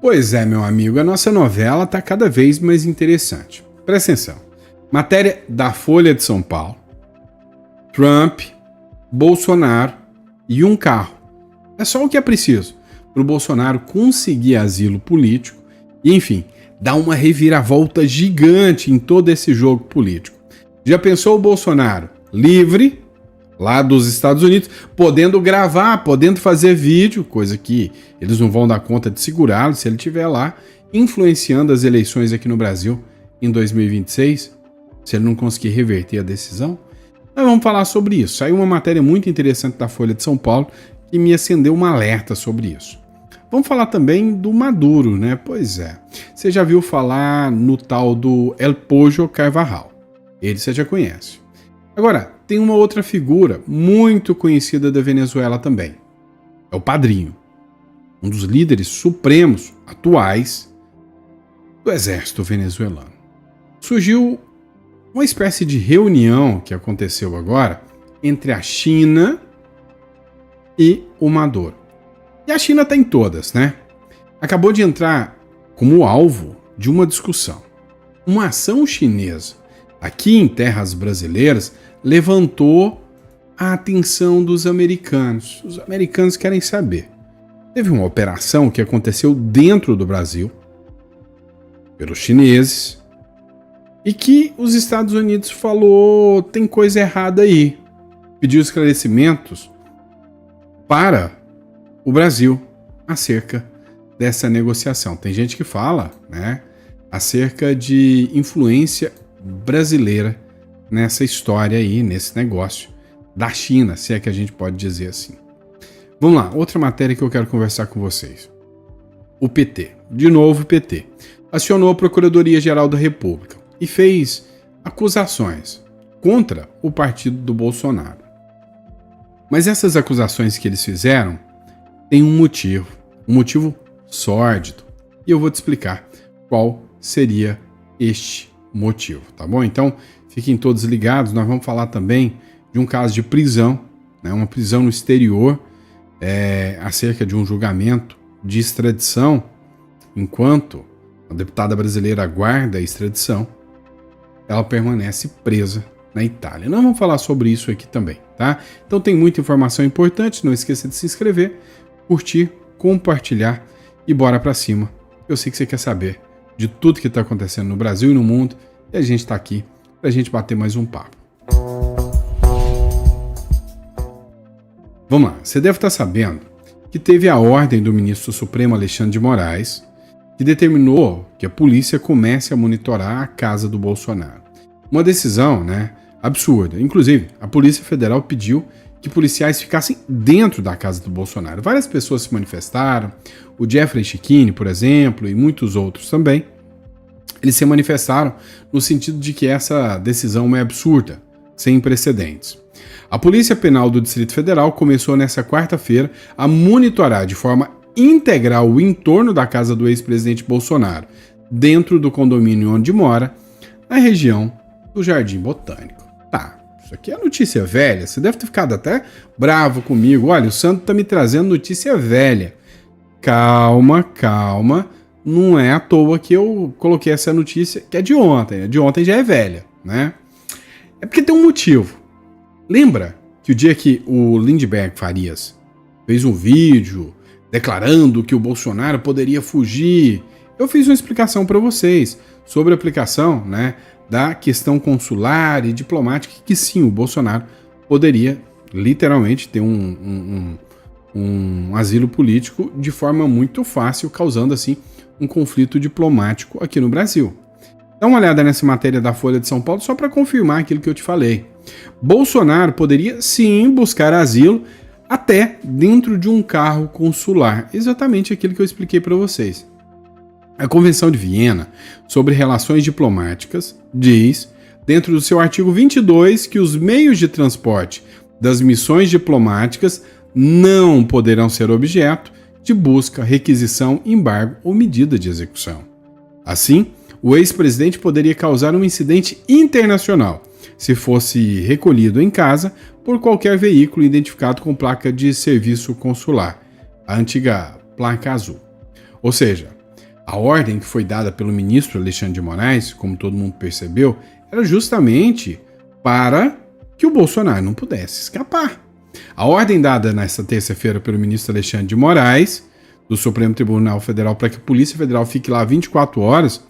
Pois é, meu amigo, a nossa novela está cada vez mais interessante. Presta atenção. Matéria da Folha de São Paulo. Trump, Bolsonaro e um carro. É só o que é preciso para o Bolsonaro conseguir asilo político e, enfim, dar uma reviravolta gigante em todo esse jogo político. Já pensou o Bolsonaro livre, lá dos Estados Unidos, podendo gravar, podendo fazer vídeo, coisa que eles não vão dar conta de segurá-lo se ele estiver lá, influenciando as eleições aqui no Brasil em 2026, se ele não conseguir reverter a decisão? Nós vamos falar sobre isso. Saiu uma matéria muito interessante da Folha de São Paulo que me acendeu um alerta sobre isso. Vamos falar também do Maduro, né? Pois é. Você já viu falar no tal do El Pojo Carvajal. Ele você já conhece. Agora, tem uma outra figura muito conhecida da Venezuela também. É o Padrinho. Um dos líderes supremos atuais do exército venezuelano. Surgiu uma espécie de reunião que aconteceu agora entre a China e o Maduro. E a China está em todas, né? Acabou de entrar como alvo de uma discussão. Uma ação chinesa aqui em terras brasileiras levantou a atenção dos americanos. Os americanos querem saber. Teve uma operação que aconteceu dentro do Brasil, pelos chineses, e que os Estados Unidos falou tem coisa errada aí. Pediu esclarecimentos para o Brasil acerca dessa negociação. Tem gente que fala, né, acerca de influência brasileira nessa história aí, nesse negócio da China, se é que a gente pode dizer assim. Vamos lá, outra matéria que eu quero conversar com vocês. O PT, de novo o PT, acionou a Procuradoria-Geral da República e fez acusações contra o partido do Bolsonaro. Mas essas acusações que eles fizeram têm um motivo sórdido. E eu vou te explicar qual seria este motivo, tá bom? Então, fiquem todos ligados, nós vamos falar também de um caso de prisão, né, uma prisão no exterior, acerca de um julgamento de extradição, enquanto a deputada brasileira aguarda a extradição, ela permanece presa na Itália. Nós vamos falar sobre isso aqui também, tá? Então tem muita informação importante, não esqueça de se inscrever, curtir, compartilhar e bora pra cima. Eu sei que você quer saber de tudo que está acontecendo no Brasil e no mundo e a gente está aqui pra gente bater mais um papo. Vamos lá, você deve estar sabendo que teve a ordem do ministro Supremo Alexandre de Moraes que determinou que a polícia comece a monitorar a casa do Bolsonaro. Uma decisão, né, absurda. Inclusive, a Polícia Federal pediu que policiais ficassem dentro da casa do Bolsonaro. Várias pessoas se manifestaram, o Jeffrey Chiquini, por exemplo, e muitos outros também. Eles se manifestaram no sentido de que essa decisão é absurda, sem precedentes. A Polícia Penal do Distrito Federal começou nesta quarta-feira a monitorar de forma integral o entorno da casa do ex-presidente Bolsonaro, dentro do condomínio onde mora, na região do Jardim Botânico. Tá, isso aqui é notícia velha, você deve ter ficado até bravo comigo. Olha, o Santo tá me trazendo notícia velha. Calma, calma, não é à toa que eu coloquei essa notícia, que é de ontem. A de ontem já é velha, né? É porque tem um motivo. Lembra que o dia que o Lindbergh Farias fez um vídeo declarando que o Bolsonaro poderia fugir, eu fiz uma explicação para vocês sobre a aplicação, né, da questão consular e diplomática, que sim, o Bolsonaro poderia literalmente ter um asilo político de forma muito fácil, causando assim um conflito diplomático aqui no Brasil. Dá uma olhada nessa matéria da Folha de São Paulo só para confirmar aquilo que eu te falei. Bolsonaro poderia sim buscar asilo até dentro de um carro consular, exatamente aquilo que eu expliquei para vocês. A Convenção de Viena sobre Relações Diplomáticas diz, dentro do seu artigo 22, que os meios de transporte das missões diplomáticas não poderão ser objeto de busca, requisição, embargo ou medida de execução. Assim, o ex-presidente poderia causar um incidente internacional se fosse recolhido em casa por qualquer veículo identificado com placa de serviço consular, a antiga placa azul. Ou seja, A ordem que foi dada pelo ministro Alexandre de Moraes, como todo mundo percebeu, era justamente para que o Bolsonaro não pudesse escapar. A ordem dada nesta terça-feira pelo ministro Alexandre de Moraes, do Supremo Tribunal Federal, para que a Polícia Federal fique lá 24 horas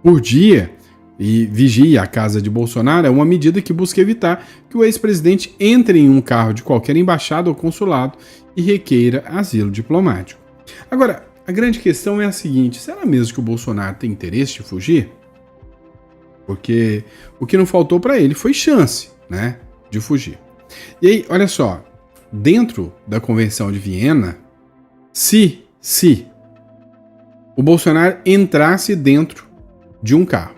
por dia e vigie a casa de Bolsonaro, é uma medida que busca evitar que o ex-presidente entre em um carro de qualquer embaixada ou consulado e requeira asilo diplomático. Agora, a grande questão é a seguinte: será mesmo que o Bolsonaro tem interesse de fugir? Porque o que não faltou para ele foi chance, né, de fugir. E aí, olha só, dentro da Convenção de Viena, se o Bolsonaro entrasse dentro de um carro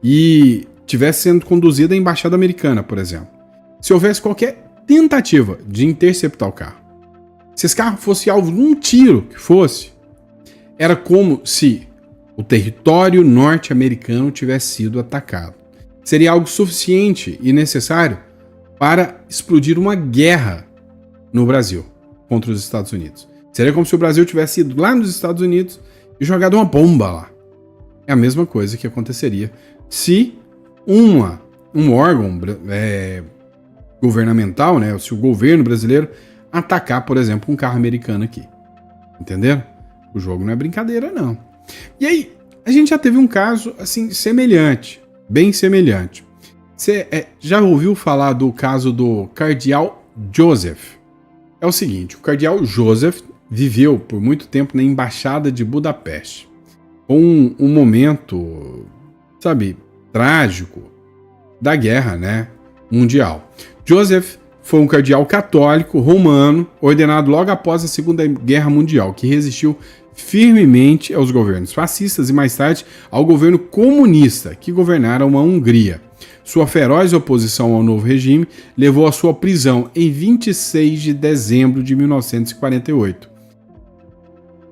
e tivesse sendo conduzido à embaixada americana, por exemplo, se houvesse qualquer tentativa de interceptar o carro, se esse carro fosse alvo de um tiro que fosse, era como se o território norte-americano tivesse sido atacado. Seria algo suficiente e necessário para explodir uma guerra no Brasil contra os Estados Unidos. Seria como se o Brasil tivesse ido lá nos Estados Unidos e jogado uma bomba lá. É a mesma coisa que aconteceria se um órgão governamental, né, se o governo brasileiro atacar, por exemplo, um carro americano aqui. Entenderam? O jogo não é brincadeira, não. E aí, a gente já teve um caso assim semelhante, bem semelhante. Você já ouviu falar do caso do cardeal Joseph? É o seguinte, o cardeal Joseph viveu por muito tempo na embaixada de Budapeste. Um momento, sabe, trágico da guerra, né, mundial. Joseph foi um cardeal católico romano ordenado logo após a Segunda Guerra Mundial, que resistiu firmemente aos governos fascistas e mais tarde ao governo comunista que governara uma Hungria. Sua feroz oposição ao novo regime levou à sua prisão em 26 de dezembro de 1948.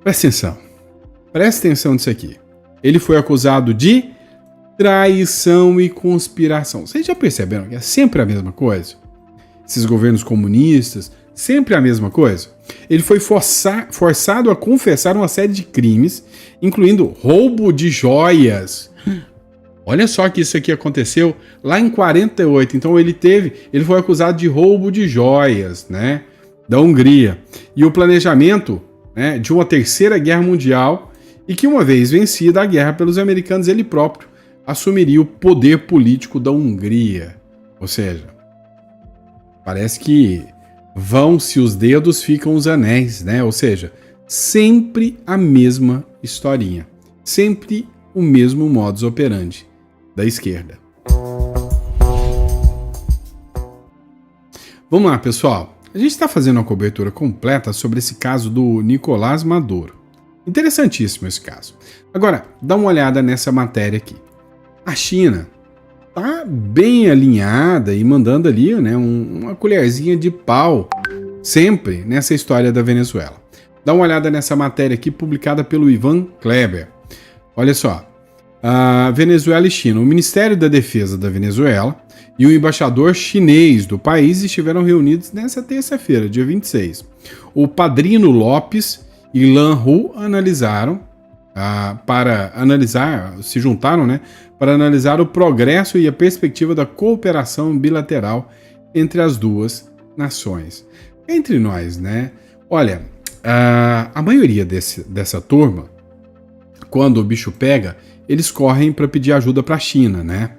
Presta atenção nisso aqui. Ele foi acusado de traição e conspiração. Vocês já perceberam que é sempre a mesma coisa? Esses governos comunistas, sempre a mesma coisa? Ele foi forçado a confessar uma série de crimes, incluindo roubo de joias. Olha só que isso aqui aconteceu lá em 48. Então ele foi acusado de roubo de joias, né, da Hungria. E o planejamento, né, de uma terceira guerra mundial, e que uma vez vencida a guerra pelos americanos, ele próprio assumiria o poder político da Hungria. Ou seja, parece que vão-se os dedos, ficam os anéis, né? Ou seja, sempre a mesma historinha. Sempre o mesmo modus operandi da esquerda. Vamos lá, pessoal. A gente está fazendo uma cobertura completa sobre esse caso do Nicolás Maduro. Interessantíssimo esse caso. Agora, dá uma olhada nessa matéria aqui. A China tá bem alinhada e mandando ali, né, uma colherzinha de pau sempre nessa história da Venezuela. Dá uma olhada nessa matéria aqui publicada pelo Ivan Kleber. Olha só, a Venezuela e China. O Ministério da Defesa da Venezuela e o embaixador chinês do país estiveram reunidos nessa terça-feira, dia 26. O Padrino Lopes e Lan Hu se juntaram, né, para analisar o progresso e a perspectiva da cooperação bilateral entre as duas nações. Entre nós, né? Olha, a maioria dessa turma, quando o bicho pega, eles correm para pedir ajuda para a China, né?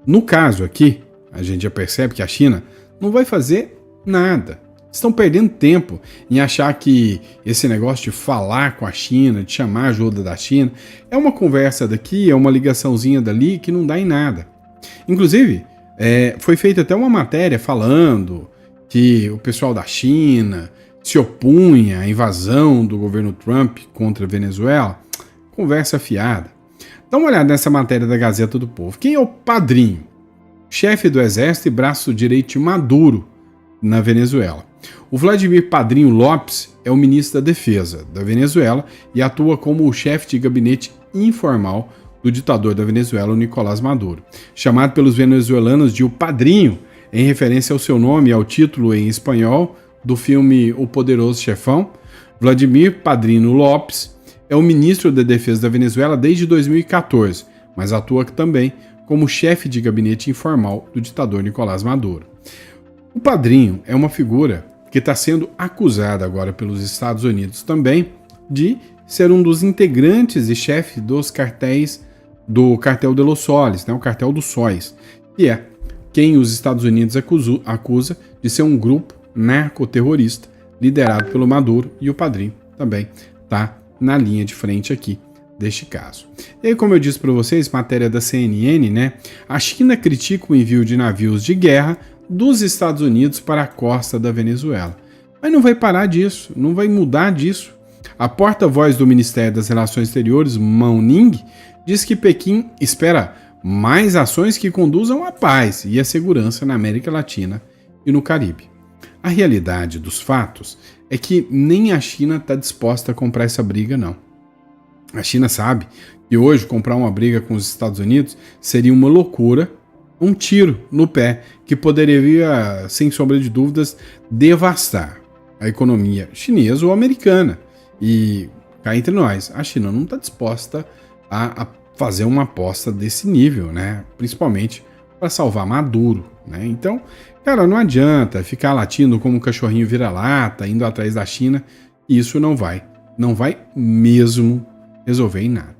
No caso aqui, a gente já percebe que a China não vai fazer nada. Estão perdendo tempo em achar que esse negócio de falar com a China, de chamar a ajuda da China, é uma conversa daqui, é uma ligaçãozinha dali que não dá em nada. Inclusive, foi feita até uma matéria falando que o pessoal da China se opunha à invasão do governo Trump contra a Venezuela. Conversa fiada. Dá uma olhada nessa matéria da Gazeta do Povo. Quem é o Padrinho? Chefe do exército e braço direito de Maduro na Venezuela. O Vladimir Padrinho Lopes é o ministro da Defesa da Venezuela e atua como o chefe de gabinete informal do ditador da Venezuela, o Nicolás Maduro. Chamado pelos venezuelanos de o Padrinho, em referência ao seu nome e ao título em espanhol do filme O Poderoso Chefão, Vladimir Padrinho Lopes é o ministro da Defesa da Venezuela desde 2014, mas atua também como chefe de gabinete informal do ditador Nicolás Maduro. O padrinho é uma figura que está sendo acusada agora pelos Estados Unidos também de ser um dos integrantes e chefe dos cartéis do Cartel de los Soles, né, o Cartel dos Sóis, que é quem os Estados Unidos acusa de ser um grupo narcoterrorista liderado pelo Maduro, e o padrinho também está na linha de frente aqui deste caso. E aí, como eu disse para vocês, matéria da CNN, né, a China critica o envio de navios de guerra dos Estados Unidos para a costa da Venezuela. Mas não vai parar disso, não vai mudar disso. A porta-voz do Ministério das Relações Exteriores, Mao Ning, diz que Pequim espera mais ações que conduzam à paz e à segurança na América Latina e no Caribe. A realidade dos fatos é que nem a China está disposta a comprar essa briga, não. A China sabe que hoje comprar uma briga com os Estados Unidos seria uma loucura, um tiro no pé que poderia, sem sombra de dúvidas, devastar a economia chinesa ou americana. E cá entre nós, a China não está disposta a fazer uma aposta desse nível, né? Principalmente para salvar Maduro, né? Então, cara, não adianta ficar latindo como um cachorrinho vira-lata, indo atrás da China, e isso não vai mesmo resolver em nada.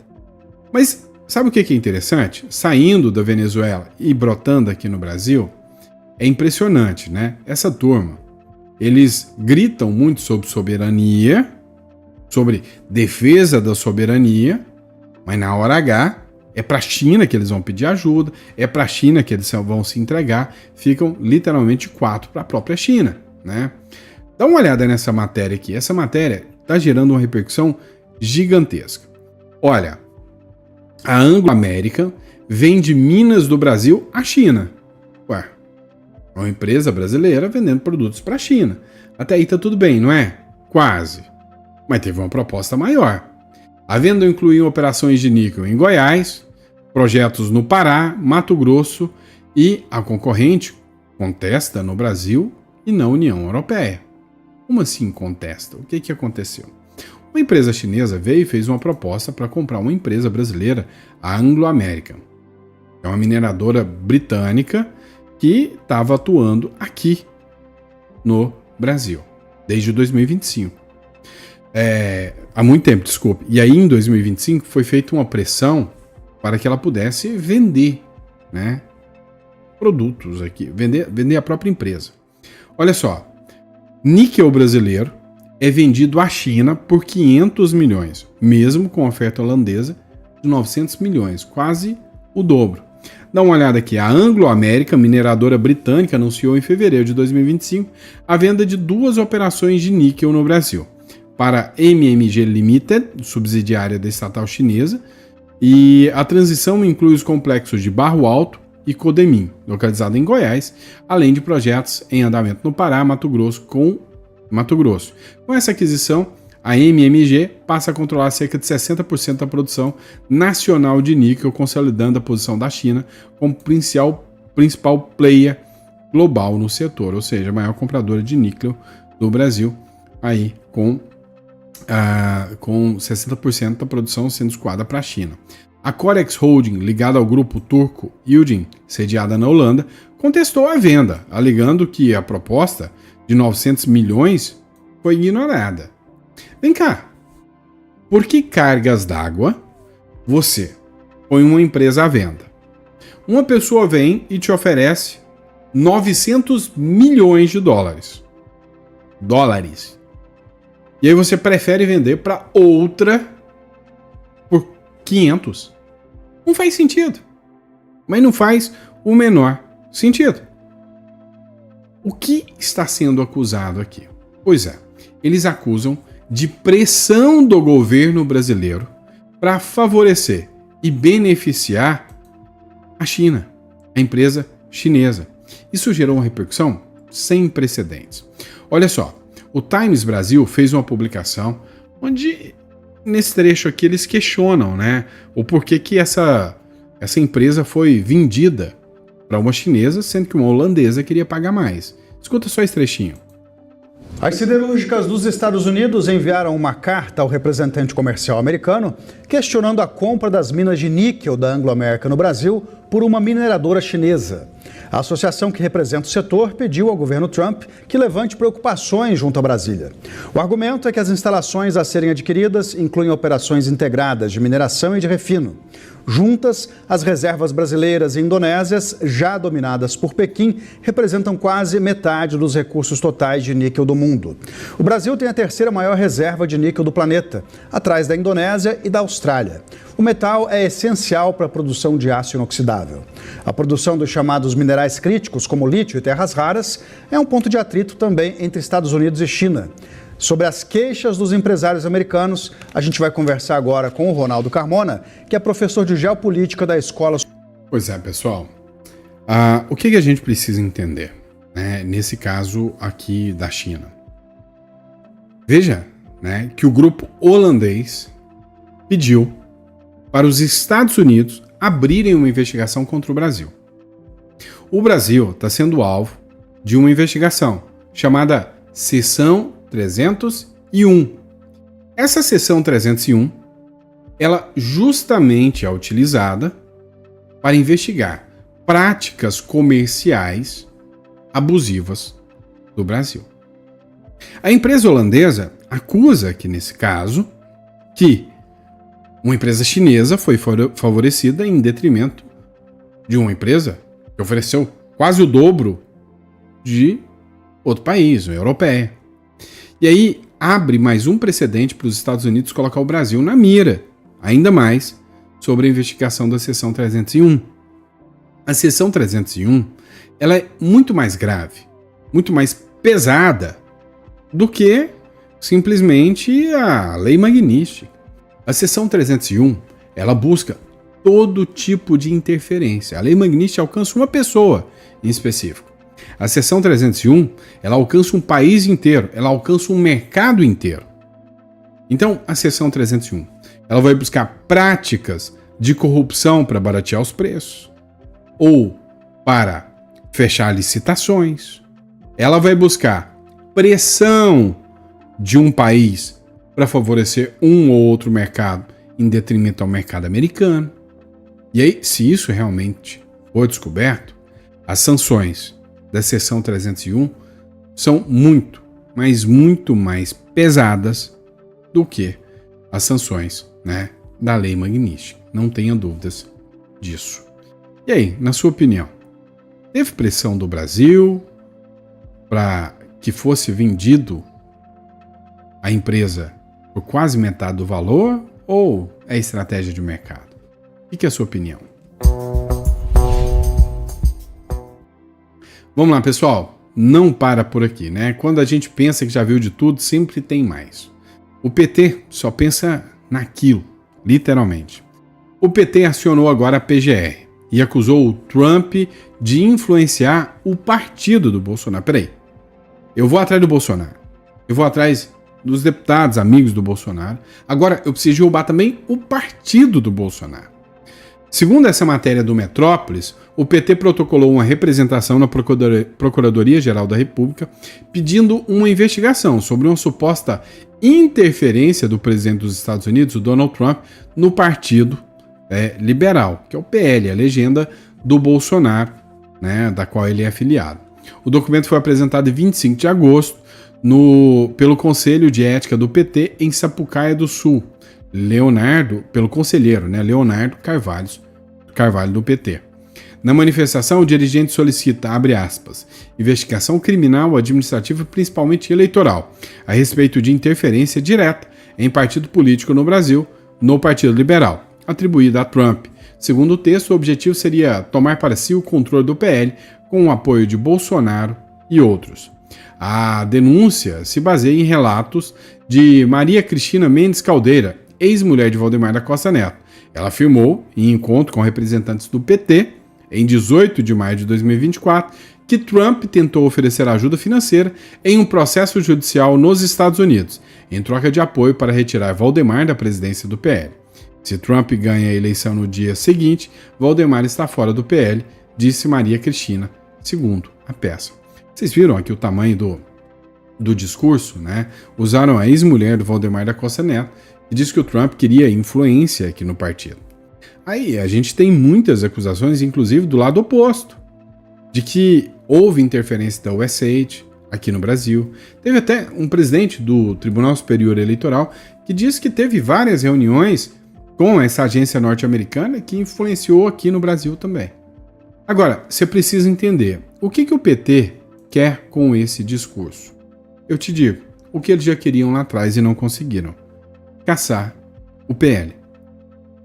Mas sabe o que é interessante? Saindo da Venezuela e brotando aqui no Brasil, é impressionante, né? Essa turma, eles gritam muito sobre soberania, sobre defesa da soberania, mas na hora H é para a China que eles vão pedir ajuda, é para a China que eles vão se entregar, ficam literalmente quatro para a própria China, né? Dá uma olhada nessa matéria aqui. Essa matéria está gerando uma repercussão gigantesca. Olha, a Anglo American vende minas do Brasil à China. Ué, é uma empresa brasileira vendendo produtos para a China. Até aí tá tudo bem, não é? Quase. Mas teve uma proposta maior. A venda incluiu operações de níquel em Goiás, projetos no Pará, Mato Grosso, e a concorrente contesta no Brasil e na União Europeia. Como assim contesta? O que aconteceu? Uma empresa chinesa veio e fez uma proposta para comprar uma empresa brasileira, a Anglo American. É uma mineradora britânica que estava atuando aqui no Brasil, desde 2025. Há muito tempo, desculpe. E aí, em 2025, foi feita uma pressão para que ela pudesse vender, né, produtos aqui, vender a própria empresa. Olha só, níquel brasileiro é vendido à China por 500 milhões, mesmo com a oferta holandesa de 900 milhões, quase o dobro. Dá uma olhada aqui, a Anglo American, mineradora britânica, anunciou em fevereiro de 2025 a venda de 2 operações de níquel no Brasil, para MMG Limited, subsidiária da estatal chinesa, e a transição inclui os complexos de Barro Alto e Codemim, localizado em Goiás, além de projetos em andamento no Pará, Mato Grosso. Com essa aquisição, a MMG passa a controlar cerca de 60% da produção nacional de níquel, consolidando a posição da China como principal player global no setor, ou seja, a maior compradora de níquel do Brasil, aí com 60% da produção sendo escoada para a China. A Corex Holding, ligada ao grupo turco Yildiz, sediada na Holanda, contestou a venda, alegando que a proposta de 900 milhões foi ignorada. Vem cá, por que cargas d'água você põe uma empresa à venda? Uma pessoa vem e te oferece 900 milhões de dólares. E aí você prefere vender para outra por 500. Não faz sentido. Mas não faz o menor sentido. O que está sendo acusado aqui? Pois é, eles acusam de pressão do governo brasileiro para favorecer e beneficiar a China, a empresa chinesa. Isso gerou uma repercussão sem precedentes. Olha só, o Times Brasil fez uma publicação onde, nesse trecho aqui, eles questionam, né, o porquê que essa empresa foi vendida para uma chinesa, sendo que uma holandesa queria pagar mais. Escuta só esse trechinho. As siderúrgicas dos Estados Unidos enviaram uma carta ao representante comercial americano questionando a compra das minas de níquel da Anglo American no Brasil por uma mineradora chinesa. A associação que representa o setor pediu ao governo Trump que levante preocupações junto a Brasília. O argumento é que as instalações a serem adquiridas incluem operações integradas de mineração e de refino. Juntas, as reservas brasileiras e indonésias, já dominadas por Pequim, representam quase metade dos recursos totais de níquel do mundo. O Brasil tem a terceira maior reserva de níquel do planeta, atrás da Indonésia e da Austrália. O metal é essencial para a produção de aço inoxidável. A produção dos chamados minerais críticos, como lítio e terras raras, é um ponto de atrito também entre Estados Unidos e China. Sobre as queixas dos empresários americanos, a gente vai conversar agora com o Ronaldo Carmona, que é professor de geopolítica da escola. Pois é, pessoal. O que a gente precisa entender, né, nesse caso aqui da China? Veja, né, que o grupo holandês pediu para os Estados Unidos abrirem uma investigação contra o Brasil. O Brasil está sendo alvo de uma investigação chamada Seção 301. Essa seção 301, ela justamente é utilizada para investigar práticas comerciais abusivas do Brasil. A empresa holandesa acusa que, nesse caso, que uma empresa chinesa foi favorecida em detrimento de uma empresa que ofereceu quase o dobro de outro país, uma europeia. E aí abre mais um precedente para os Estados Unidos colocar o Brasil na mira, ainda mais sobre a investigação da seção 301. A seção 301, ela é muito mais grave, muito mais pesada do que simplesmente a lei Magnitsky. A seção 301, ela busca todo tipo de interferência. A lei Magnitsky alcança uma pessoa em específico. A seção 301, ela alcança um país inteiro, ela alcança um mercado inteiro. Então, a seção 301, ela vai buscar práticas de corrupção para baratear os preços, ou para fechar licitações. Ela vai buscar pressão de um país para favorecer um ou outro mercado em detrimento ao mercado americano. E aí, se isso realmente for descoberto, as sanções da seção 301 são muito, mas muito mais pesadas do que as sanções, né, da lei Magnitsky. Não tenha dúvidas disso. E aí, na sua opinião, teve pressão do Brasil para que fosse vendido a empresa por quase metade do valor ou é estratégia de mercado? O que é a sua opinião? Vamos lá, pessoal. Não para por aqui, né? Quando a gente pensa que já viu de tudo, sempre tem mais. O PT só pensa naquilo, literalmente. O PT acionou agora a PGR e acusou o Trump de influenciar o partido do Bolsonaro. Peraí, eu vou atrás do Bolsonaro. Eu vou atrás dos deputados, amigos do Bolsonaro. Agora, eu preciso derrubar também o partido do Bolsonaro. Segundo essa matéria do Metrópolis, o PT protocolou uma representação na Procuradoria-Geral da República pedindo uma investigação sobre uma suposta interferência do presidente dos Estados Unidos, o Donald Trump, no Partido Liberal, que é o PL, a legenda do Bolsonaro, né, da qual ele é afiliado. O documento foi apresentado em 25 de agosto pelo Conselho de Ética do PT em Sapucaia do Sul, pelo conselheiro, né, Leonardo Carvalho do PT. Na manifestação, o dirigente solicita, abre aspas, investigação criminal, administrativa e principalmente eleitoral, a respeito de interferência direta em partido político no Brasil, no Partido Liberal, atribuída a Trump. Segundo o texto, o objetivo seria tomar para si o controle do PL com o apoio de Bolsonaro e outros. A denúncia se baseia em relatos de Maria Cristina Mendes Caldeira, ex-mulher de Valdemar da Costa Neto. Ela afirmou, em encontro com representantes do PT, em 18 de maio de 2024, que Trump tentou oferecer ajuda financeira em um processo judicial nos Estados Unidos, em troca de apoio para retirar Valdemar da presidência do PL. Se Trump ganha a eleição no dia seguinte, Valdemar está fora do PL, disse Maria Cristina, segundo a peça. Vocês viram aqui o tamanho do discurso, né, usaram a ex-mulher do Valdemar da Costa Neto, que disse que o Trump queria influência aqui no partido. Aí a gente tem muitas acusações, inclusive do lado oposto, de que houve interferência da USAID aqui no Brasil. Teve até um presidente do Tribunal Superior Eleitoral que disse que teve várias reuniões com essa agência norte-americana que influenciou aqui no Brasil também. Agora, você precisa entender, o que o PT quer com esse discurso? Eu te digo, o que eles já queriam lá atrás e não conseguiram. Caçar o PL.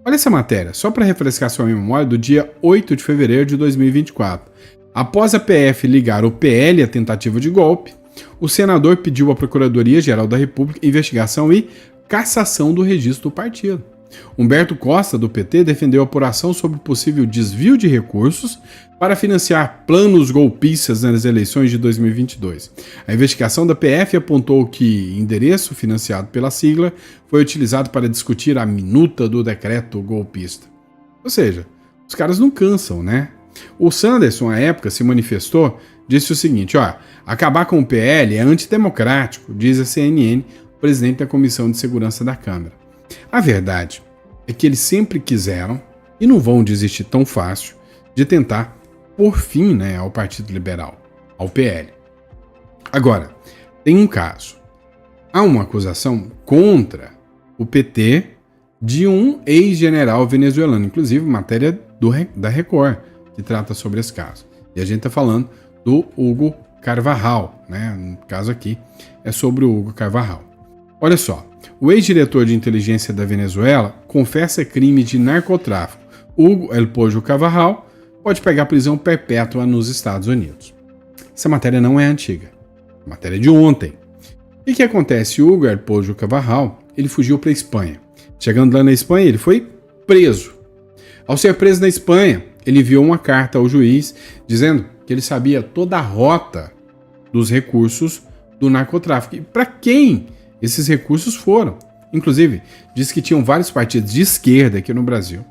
Olha essa matéria, só para refrescar sua memória, do dia 8 de fevereiro de 2024. Após a PF ligar o PL à tentativa de golpe, o senador pediu à Procuradoria-Geral da República investigação e cassação do registro do partido. Humberto Costa, do PT, defendeu a apuração sobre possível desvio de recursos para financiar planos golpistas nas eleições de 2022. A investigação da PF apontou que endereço financiado pela sigla foi utilizado para discutir a minuta do decreto golpista. Ou seja, os caras não cansam, né? O Sanderson, à época, se manifestou, disse o seguinte, acabar com o PL é antidemocrático, diz a CNN, o presidente da Comissão de Segurança da Câmara. A verdade é que eles sempre quiseram, e não vão desistir tão fácil, de tentar pôr fim, ao Partido Liberal, ao PL. Agora, tem um caso. Há uma acusação contra o PT de um ex-general venezuelano, inclusive matéria da Record, que trata sobre esse caso. E a gente está falando do Hugo Carvajal, No caso aqui é sobre o Hugo Carvajal. Olha só, o ex-diretor de inteligência da Venezuela confessa crime de narcotráfico. Hugo El Pollo Carvajal pode pegar prisão perpétua nos Estados Unidos. Essa matéria não é antiga, a matéria é de ontem. O que acontece? O Hugo El Pollo Carvajal, ele fugiu para a Espanha. Chegando lá na Espanha, ele foi preso. Ao ser preso na Espanha, ele enviou uma carta ao juiz dizendo que ele sabia toda a rota dos recursos do narcotráfico. E para quem esses recursos foram? Inclusive, diz que tinham vários partidos de esquerda aqui no Brasil.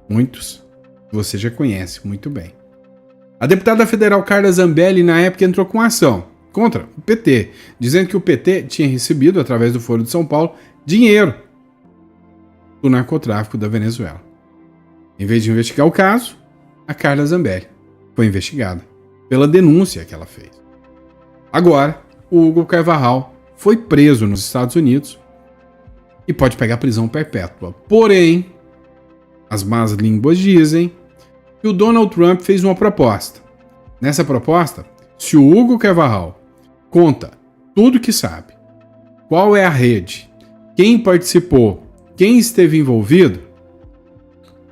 Muitos que você já conhece muito bem. A deputada federal Carla Zambelli, na época, entrou com ação contra o PT, dizendo que o PT tinha recebido, através do Foro de São Paulo, dinheiro do narcotráfico da Venezuela. Em vez de investigar o caso, a Carla Zambelli foi investigada pela denúncia que ela fez. Agora, o Hugo Carvajal foi preso nos Estados Unidos e pode pegar prisão perpétua. Porém, as más línguas dizem que o Donald Trump fez uma proposta. Nessa proposta, se o Hugo Carvajal conta tudo que sabe, qual é a rede, quem participou, quem esteve envolvido,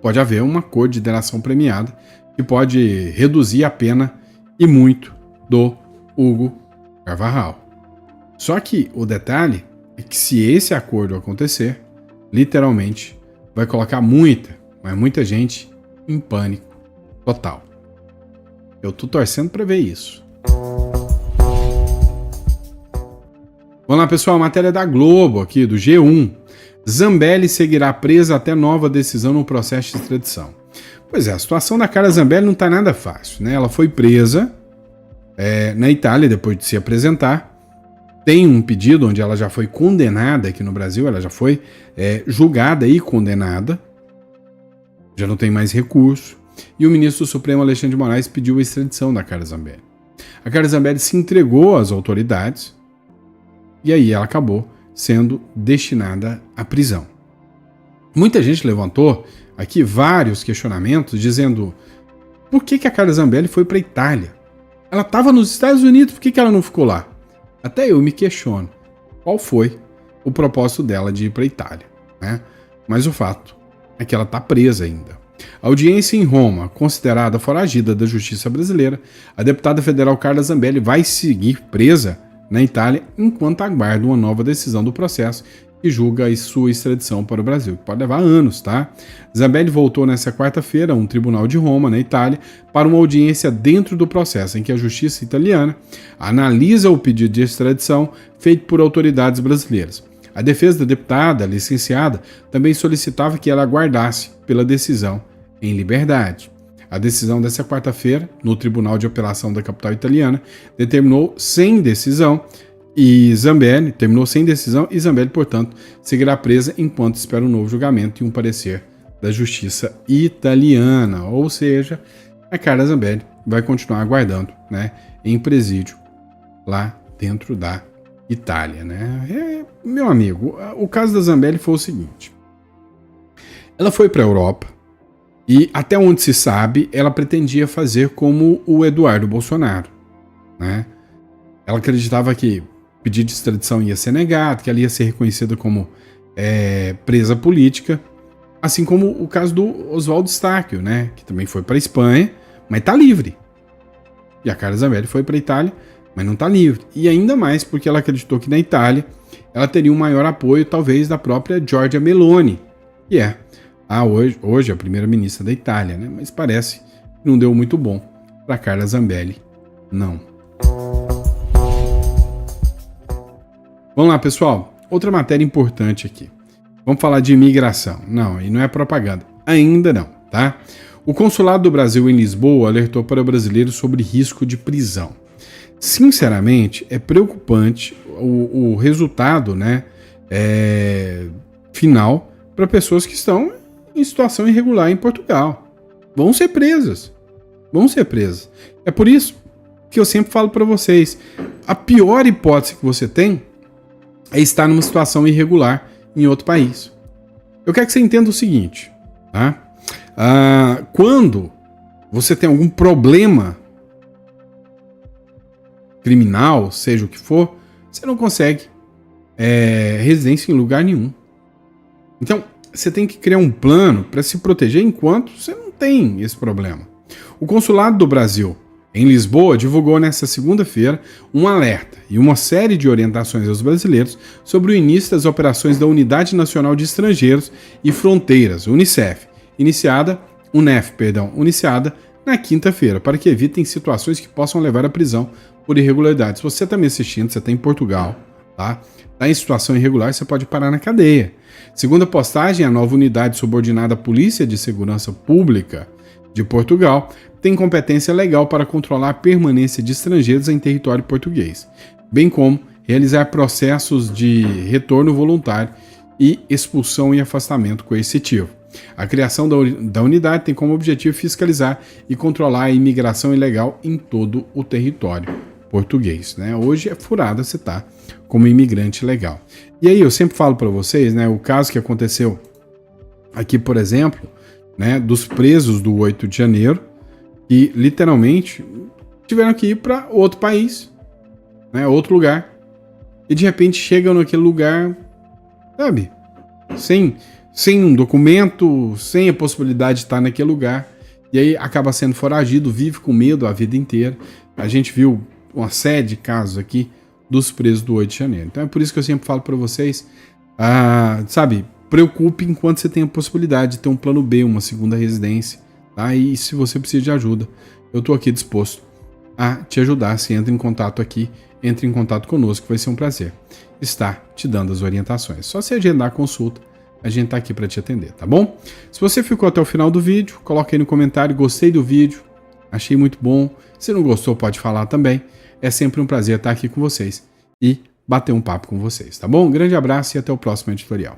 pode haver um acordo de delação premiada que pode reduzir a pena e muito do Hugo Carvajal. Só que o detalhe é que se esse acordo acontecer, literalmente vai colocar muita gente em pânico total. Eu tô torcendo para ver isso. Vamos lá, pessoal, matéria da Globo aqui, do G1. Zambelli seguirá presa até nova decisão no processo de extradição. Pois é, a situação da Carla Zambelli não tá nada fácil, Ela foi presa na Itália depois de se apresentar. Tem um pedido onde ela já foi condenada aqui no Brasil, ela já foi julgada e condenada, já não tem mais recurso, e o ministro do Supremo Alexandre de Moraes pediu a extradição da Carla Zambelli. A Carla Zambelli se entregou às autoridades e aí ela acabou sendo destinada à prisão. Muita gente levantou aqui vários questionamentos dizendo por que a Carla Zambelli foi para a Itália? Ela estava nos Estados Unidos, por que ela não ficou lá? Até eu me questiono qual foi o propósito dela de ir para a Itália, Mas o fato é que ela está presa ainda. A audiência em Roma, considerada foragida da justiça brasileira, a deputada federal Carla Zambelli vai seguir presa na Itália enquanto aguarda uma nova decisão do processo que julga a sua extradição para o Brasil, que pode levar anos, Zambelli voltou nesta quarta-feira a um tribunal de Roma, na Itália, para uma audiência dentro do processo, em que a justiça italiana analisa o pedido de extradição feito por autoridades brasileiras. A defesa da deputada, licenciada, também solicitava que ela aguardasse pela decisão em liberdade. A decisão dessa quarta-feira, no Tribunal de Apelação da capital italiana, determinou, sem decisão, E Zambelli terminou sem decisão e Zambelli, portanto, seguirá presa enquanto espera um novo julgamento e um parecer da justiça italiana. Ou seja, a Carla Zambelli vai continuar aguardando, né, em presídio lá dentro da Itália, né? Meu amigo, o caso da Zambelli foi o seguinte. Ela foi para a Europa e, até onde se sabe, ela pretendia fazer como o Eduardo Bolsonaro, né? Ela acreditava que pedido de extradição ia ser negado, que ela ia ser reconhecida como presa política, assim como o caso do Oswaldo Stacchio, né? Que também foi para a Espanha, mas está livre. E a Carla Zambelli foi para a Itália, mas não está livre. E ainda mais porque ela acreditou que na Itália ela teria um maior apoio, talvez, da própria Giorgia Meloni, que é hoje a primeira-ministra da Itália, né? Mas parece que não deu muito bom para Carla Zambelli, não. Vamos lá, pessoal. Outra matéria importante aqui. Vamos falar de imigração. Não, e não é propaganda. Ainda não, tá? O Consulado do Brasil em Lisboa alertou para brasileiros sobre risco de prisão. Sinceramente, é preocupante o resultado, né, final para pessoas que estão em situação irregular em Portugal. Vão ser presas. Vão ser presas. É por isso que eu sempre falo para vocês, a pior hipótese que você tem é estar numa situação irregular em outro país. Eu quero que você entenda o seguinte, tá? Quando você tem algum problema criminal, seja o que for, você não consegue residência em lugar nenhum. Então, você tem que criar um plano para se proteger enquanto você não tem esse problema. O Consulado do Brasil em Lisboa divulgou nesta segunda-feira um alerta e uma série de orientações aos brasileiros sobre o início das operações da Unidade Nacional de Estrangeiros e Fronteiras, UNICEF, iniciada na quinta-feira, para que evitem situações que possam levar à prisão por irregularidades. Se você está me assistindo, você está em Portugal, tá? Está em situação irregular, você pode parar na cadeia. Segundo a postagem, a nova unidade subordinada à Polícia de Segurança Pública de Portugal tem competência legal para controlar a permanência de estrangeiros em território português, bem como realizar processos de retorno voluntário e expulsão e afastamento coercitivo. A criação da unidade tem como objetivo fiscalizar e controlar a imigração ilegal em todo o território português, né? Hoje é furada você tá como imigrante legal. E aí eu sempre falo para vocês, né, o caso que aconteceu aqui, por exemplo, né, dos presos do 8 de janeiro, que literalmente tiveram que ir para outro país, né, outro lugar, e de repente chegam naquele lugar, sabe, sem um documento, sem a possibilidade de estar naquele lugar, e aí acaba sendo foragido, vive com medo a vida inteira. A gente viu uma série de casos aqui dos presos do 8 de janeiro. Então é por isso que eu sempre falo para vocês, sabe, preocupe enquanto você tem a possibilidade de ter um plano B, uma segunda residência, tá? E se você precisa de ajuda, eu estou aqui disposto a te ajudar. Se entra em contato aqui, entre em contato conosco, vai ser um prazer estar te dando as orientações. Só se agendar a consulta, a gente está aqui para te atender, tá bom? Se você ficou até o final do vídeo, coloque aí no comentário, gostei do vídeo, achei muito bom. Se não gostou, pode falar também. É sempre um prazer estar aqui com vocês e bater um papo com vocês, tá bom? Um grande abraço e até o próximo editorial.